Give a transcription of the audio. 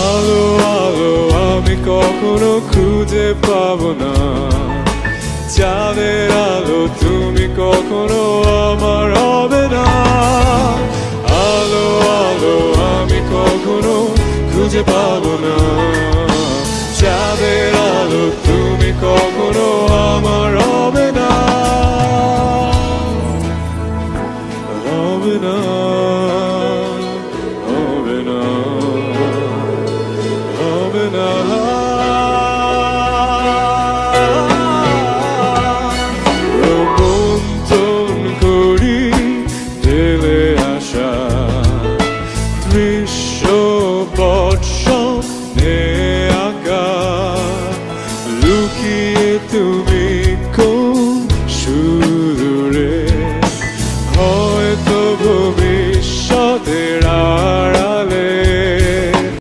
আলো আলো আমি কখনো খুঁজে পাবো না, চাঁদের আলো তুমি কখনো আমার হবে না। আলো আলো আমি কখনো খুঁজে পাবো না।